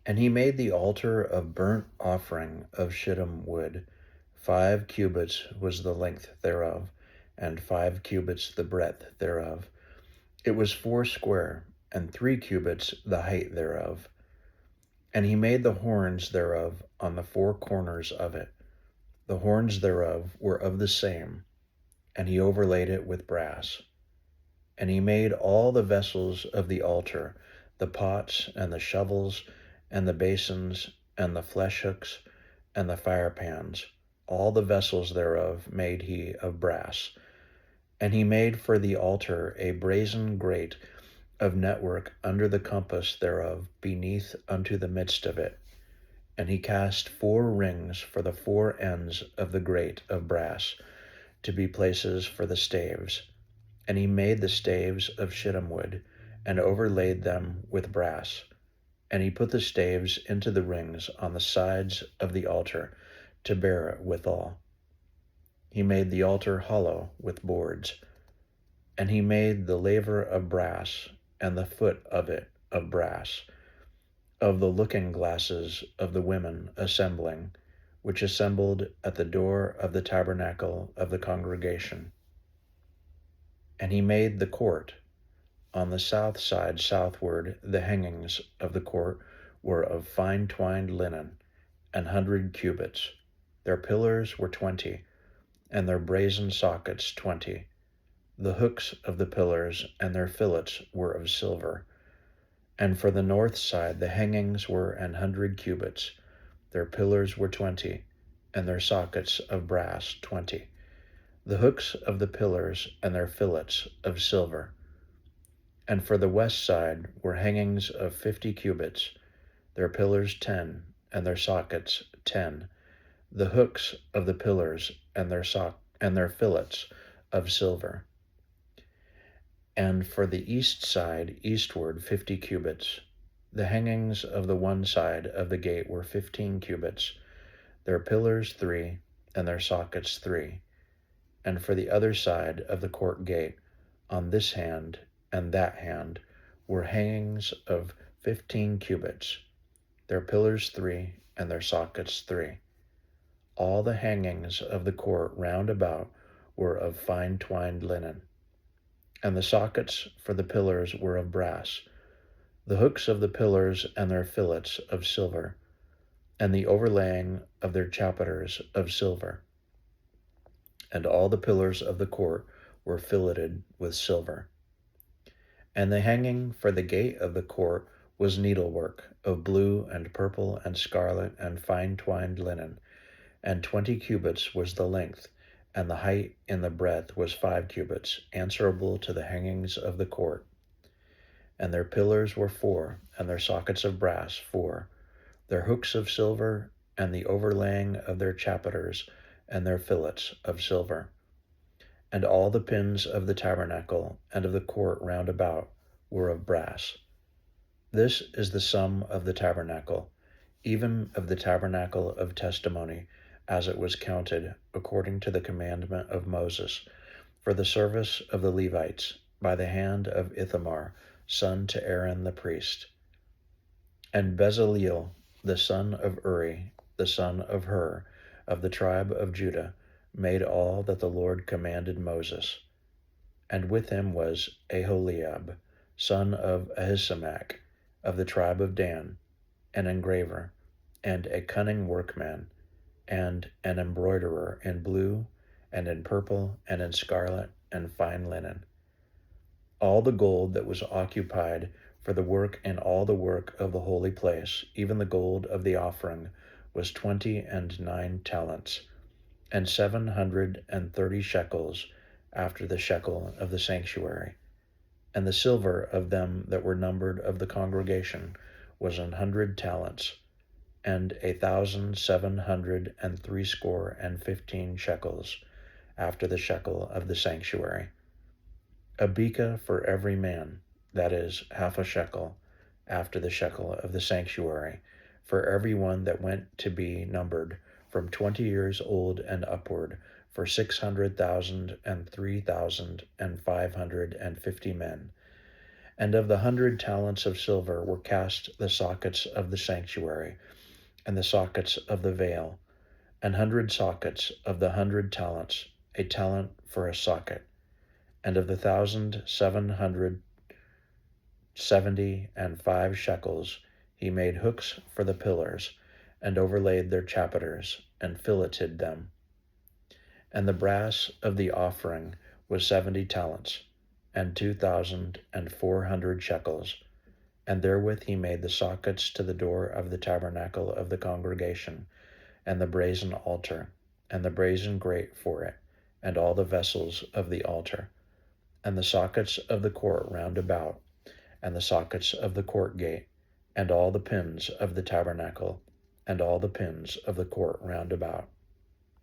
And he made the altar of burnt offering of shittim wood. 5 cubits was the length thereof, and 5 cubits the breadth thereof. It was 4 square, and 3 cubits the height thereof. And he made the horns thereof on the 4 corners of it. The horns thereof were of the same, and he overlaid it with brass. And he made all the vessels of the altar, the pots and the shovels and the basins and the flesh hooks and the firepans. All the vessels thereof made he of brass. And he made for the altar a brazen grate of network under the compass thereof beneath unto the midst of it. And he cast 4 rings for the 4 ends of the grate of brass, to be places for the staves. And he made the staves of shittim wood, and overlaid them with brass. And he put the staves into the rings on the sides of the altar, to bear it withal. He made the altar hollow with boards. And he made the laver of brass, and the foot of it of brass, of the looking glasses of the women assembling, which assembled at the door of the tabernacle of the congregation. And he made the court. On the south side southward, the hangings of the court were of fine twined linen, 100 cubits. Their pillars were 20, and their brazen sockets 20. The hooks of the pillars and their fillets were of silver. And for the north side the hangings were 100 cubits. Their pillars were 20, and their sockets of brass 20. The hooks of the pillars and their fillets of silver. And for the west side were hangings of 50 cubits. Their pillars 10, and their sockets 10. The hooks of the pillars and their fillets of silver. And for the east side eastward 50 cubits. The hangings of the one side of the gate were 15 cubits. Their pillars 3, and their sockets 3. And for the other side of the court gate, on this hand and that hand, were hangings of 15 cubits. Their pillars 3, and their sockets 3. All the hangings of the court round about were of fine twined linen. And the sockets for the pillars were of brass. The hooks of the pillars and their fillets of silver, and the overlaying of their chapiters of silver. And all the pillars of the court were filleted with silver. And the hanging for the gate of the court was needlework of blue and purple and scarlet and fine twined linen, and 20 cubits was the length, and the height in the breadth was 5 cubits, answerable to the hangings of the court. And their pillars were 4, and their sockets of brass 4, their hooks of silver, and the overlaying of their chapiters and their fillets of silver. And all the pins of the tabernacle and of the court round about were of brass. This is the sum of the tabernacle, even of the tabernacle of testimony, as it was counted according to the commandment of Moses, for the service of the Levites, by the hand of Ithamar, son to Aaron the priest. And Bezaleel, the son of Uri, the son of Hur, of the tribe of Judah, made all that the Lord commanded Moses. And with him was Aholiab, son of Ahisamach, of the tribe of Dan, an engraver, and a cunning workman, and an embroiderer in blue, and in purple, and in scarlet, and fine linen. All the gold that was occupied for the work and all the work of the holy place, even the gold of the offering, was 29 talents, and 730 shekels after the shekel of the sanctuary. And the silver of them that were numbered of the congregation was 100 talents, and 1,760 shekels after the shekel of the sanctuary. A beka for every man, that is, half a shekel, after the shekel of the sanctuary, for every one that went to be numbered from 20 years old and upward, for 600,000 and 3,550 men. And of the 100 talents of silver were cast the sockets of the sanctuary, and the sockets of the veil, 100 sockets of the 100 talents, a talent for a socket. And of the 1,775 shekels he made hooks for the pillars, and overlaid their chapiters, and filleted them. And the brass of the offering was 70 talents, and 2,400 shekels. And therewith he made the sockets to the door of the tabernacle of the congregation, and the brazen altar, and the brazen grate for it, and all the vessels of the altar, and the sockets of the court round about, and the sockets of the court gate, and all the pins of the tabernacle, and all the pins of the court round about.